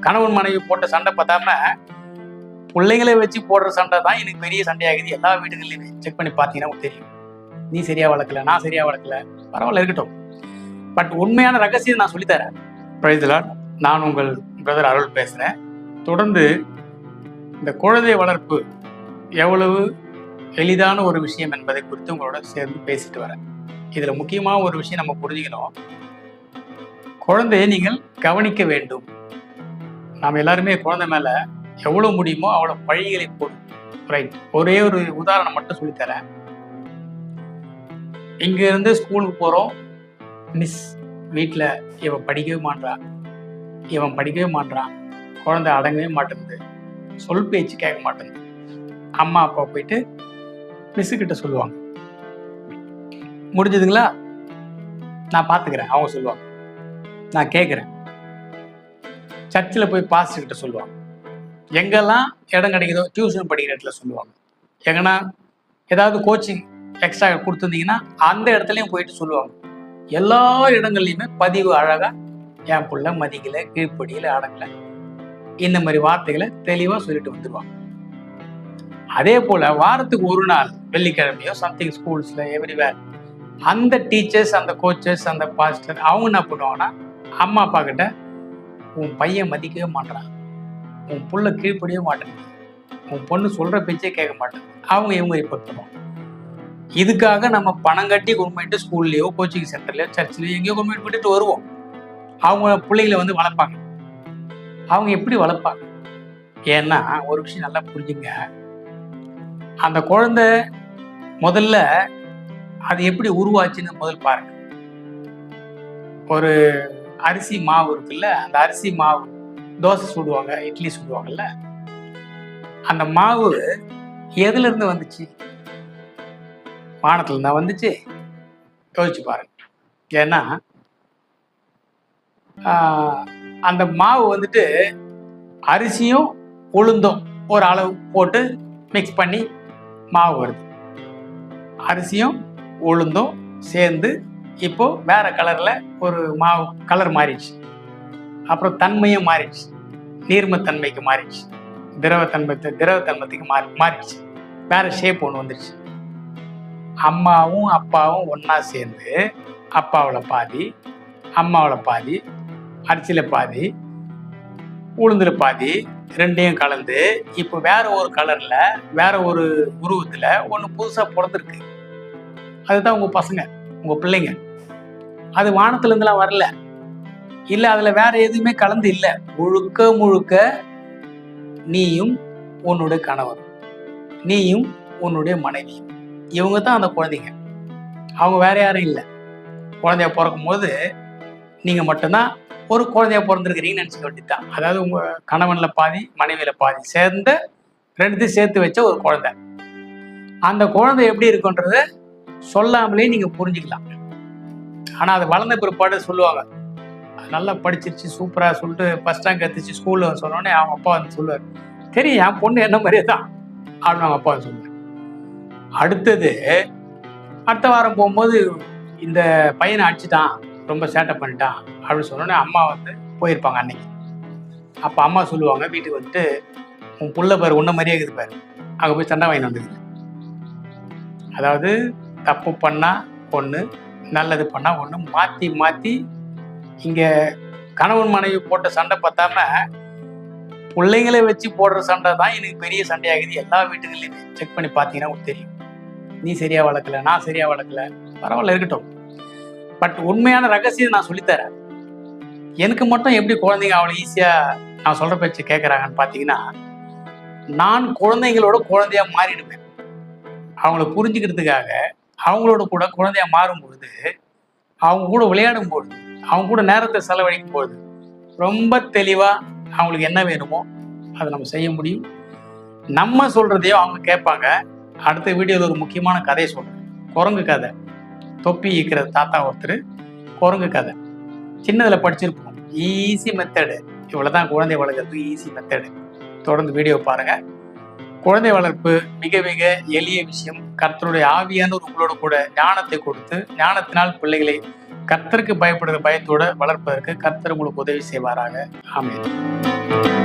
கணவன் மனைவி போட்ட சண்டை பார்த்தாம பிள்ளைங்களை வச்சு போடுற சண்டை தான் எனக்கு பெரிய சண்டையாகுது. எல்லா வீடுகள்லையுமே செக் பண்ணி பார்த்தீங்கன்னா தெரியும். நீ சரியா வளர்க்கல, நான் சரியா வளர்க்கல, பரவாயில்ல இருக்கட்டும். பட் உண்மையான ரகசியம் நான் சொல்லித்தரேன். Praise Lord. நான் உங்கள் பிரதர் அருள் பேசுகிறேன். தொடர்ந்து இந்த குழந்தை வளர்ப்பு எவ்வளவு எளிதான ஒரு விஷயம் என்பதை குறித்து உங்களோட சேர்ந்து பேசிட்டு வரேன். இதில் முக்கியமாக ஒரு விஷயம் நம்ம புரிஞ்சுக்கணும். குழந்தையை நீங்கள் கவனிக்க வேண்டும். நாம் எல்லாருமே குழந்தை மேலே எவ்வளோ முடியுமோ அவ்வளோ பழிகளை போடும். ரைட். ஒரே ஒரு உதாரணம் மட்டும் சொல்லித்தரேன். இங்கேருந்து ஸ்கூலுக்கு போகிறோம். மிஸ் வீட்டில் இவன் படிக்கவே மாட்டான், இவன் படிக்கவே மாட்டான், குழந்தை அடங்கவே மாட்டேங்குது, சொல் பேச்சு கேட்க மாட்டேங்குது. அம்மா அப்பா போயிட்டு மிஸ்ஸுக்கிட்ட சொல்லுவாங்க. முடிஞ்சதுங்களா, நான் பார்த்துக்கிறேன், அவங்க சொல்லுவாங்க. நான் கேட்குறேன். சர்ச்சில் போய் பாஸ்டர்கிட்ட சொல்லுவாங்க. எங்கெல்லாம் இடம் கிடைக்குதோ டியூஷன் படிக்கிற இடத்துல சொல்லுவாங்க. எங்கன்னா ஏதாவது கோச்சிங் எக்ஸ்ட்ரா கொடுத்துருந்தீங்கன்னா அந்த இடத்துலையும் போயிட்டு சொல்லுவாங்க. எல்லா இடங்கள்லையுமே பதிவு அழகாக என் புள்ள மதிக்கலை, கீழ்ப்படியில் அடங்கலை, இந்த மாதிரி வார்த்தைகளை தெளிவாக சொல்லிட்டு வந்துடுவாங்க. அதே போல் வாரத்துக்கு ஒரு நாள் வெள்ளிக்கிழமையோ சம்திங் ஸ்கூல்ஸில் எவ்ரிவேர் அந்த டீச்சர்ஸ், அந்த கோச்சஸ், அந்த பாஸ்டர் அவங்க என்ன பண்ணுவாங்கன்னா, அம்மா அப்பா கிட்ட உன் பையன் மதிக்கவே மாட்டான், உன் புள்ள கீழ்ப்படியவே மாட்டேங்குது, உன் பொண்ணு சொல்கிற பேச்சே கேட்க மாட்டேங்குது, அவங்க இவங்க ரிப்போர்ட் பண்ணுவாங்க. இதுக்காக நம்ம பணம் கட்டி கொண்டு போயிட்டு ஸ்கூல்லையோ கோச்சிங் சென்டர்லையோ சர்ச்லையோ எங்கேயோ கொண்டு போயிட்டு விட்டுட்டு வருவோம். அவங்க பிள்ளைகளை வந்து வளர்ப்பாங்க. அவங்க எப்படி வளர்ப்பாங்க? ஏன்னா ஒரு விஷயம் நல்லா புரிஞ்சுங்க. அந்த குழந்தை முதல்ல அது எப்படி உருவாச்சுன்னு முதல் பாருங்க. ஒரு அரிசி மாவு இருக்குல்ல, அந்த அரிசி மாவு தோசை சுடுவாங்க, இட்லி சுடுவாங்கல்ல, அந்த மாவு எதுல இருந்து வந்துச்சு? வானத்துல இருந்தா வந்துச்சு? யோசிச்சு பாருங்க. ஏன்னா அந்த மாவு வந்துட்டு அரிசியும் உளுந்தும் ஒரு அளவு போட்டு மிக்ஸ் பண்ணி மாவு வருது. அரிசியும் உளுந்தும் சேர்ந்து இப்போ வேற கலர்ல ஒரு மாவு கலர் மாறிடுச்சு. அப்புறம் தன்மையும் மாறிடுச்சு, நீர்மத்தன்மைக்கு மாறிடுச்சு, திரவத்தன்மத்துக்கு மாறிடுச்சு, வேற ஷேப் ஒன்று வந்துடுச்சு. அம்மாவும் அப்பாவும் ஒன்னா சேர்ந்து அப்பாவில் பாதி, அம்மாவில் பாதி, அரிசியில் பாதி, உளுந்துல பாதி, ரெண்டையும் கலந்து இப்போ வேற ஒரு கலர்ல வேற ஒரு உருவத்துல ஒன்று புதுசா பிறந்திருக்கு. அதுதான் உங்க பசங்க, உங்க பிள்ளைங்க. அது வானத்துல இருந்துலாம் வரல, இல்ல அதுல வேற எதுவுமே கலந்து இல்லை. முழுக்க முழுக்க நீயும் உன்னுடைய கணவர், நீயும் உன்னுடைய மனைவி, இவங்க தான் அந்த குழந்தைங்க. அவங்க வேற யாரும் இல்லை. குழந்தைய பிறக்கும் போது நீங்க மட்டும்தான் ஒரு குழந்தைய பிறந்திருக்கிறீங்கன்னு நினைச்சுக்க வேண்டியதுதான். அதாவது உங்க கணவன்ல பாதி மனைவியில பாதி சேர்ந்த ரெண்டுத்தையும் சேர்த்து வச்ச ஒரு குழந்தை. அந்த குழந்தை எப்படி இருக்குன்றத சொல்லாமலே நீங்க புரிஞ்சுக்கலாம். ஆனா அது வளர்ந்த பிற்பாடு சொல்லுவாங்க, அது நல்லா படிச்சிருச்சு, சூப்பரா சொல்லிட்டு ஃபர்ஸ்ட் ரேங்க் எடுத்துச்சு ஸ்கூல்ல சொன்னோடனே அவங்க அப்பா வந்து சொல்லுவார், தெரியும் என் பொண்ணு என்ன மாதிரியே தான் அப்படின்னு அவங்க அப்பா சொல்லுவார். அடுத்த வாரம் போகும்போது இந்த பையனை அடிச்சுட்டான், ரொம்ப சேட்டை பண்ணிட்டான் அப்படின்னு சொன்னோடனே அம்மா வந்து போயிருப்பாங்க அன்னைக்கு. அப்போ அம்மா சொல்லுவாங்க, வீட்டுக்கு வந்துட்டு உன் புள்ள பாரு உன்ன மாதிரியே இருக்குது பாரு, அங்கே போய் சண்டை வாங்கி வந்துக்குது. அதாவது தப்பு பண்ணா ஒன்று, நல்லது பண்ணா ஒன்று, மாற்றி மாற்றி இங்கே கணவன் மனைவி போட்ட சண்டை பார்த்தாம பிள்ளைங்களை வச்சு போடுற சண்டை தான் எனக்கு பெரிய சண்டையாகுது. எல்லா வீட்டுகள்லையுமே செக் பண்ணி பார்த்தீங்கன்னா தெரியும். நீ சரியா வளர்க்கல, நான் சரியா வளர்க்கல, பரவாயில்ல இருக்கட்டும். பட் உண்மையான ரகசியம் நான் சொல்லித்தரேன். எனக்கு மட்டும் எப்படி குழந்தைங்க அவ்வளோ ஈஸியா நான் சொல்ற பேச்சு கேட்கறாங்கன்னு பார்த்தீங்கன்னா, நான் குழந்தைங்களோட குழந்தையா மாறிடுவேன். அவங்கள புரிஞ்சுக்கிறதுக்காக அவங்களோட கூட குழந்தையா மாறும்பொழுது, அவங்க கூட விளையாடும் பொழுது, அவங்க கூட நேரத்தை செலவழிக்கும் பொழுது ரொம்ப தெளிவா அவங்களுக்கு என்ன வேணுமோ அதை நம்ம செய்ய முடியும். நம்ம சொல்றதையோ அவங்க கேட்பாங்க. அடுத்த வீடியோவில் ஒரு முக்கியமான கதையை சொல்றேன். குரங்கு கதை. தொப்பி இருக்கிற தாத்தா ஒருத்தர், குரங்கு கதை சின்னதில் படிச்சிருப்போம். ஈஸி மெத்தடு, இவ்வளோதான் குழந்தை வளர்க்கறதுக்கு ஈஸி மெத்தடு. தொடர்ந்து வீடியோ பாருங்க. குழந்தை வளர்ப்பு மிக மிக எளிய விஷயம். கர்த்தருடைய ஆவியான உங்களோட கூட ஞானத்தை கொடுத்து ஞானத்தினால் பிள்ளைகளை கர்த்தருக்கு பயப்படுகிற பயத்தோட வளர்ப்பதற்கு கர்த்தர் உங்களுக்கு உதவி செய்வாராக. ஆமென்.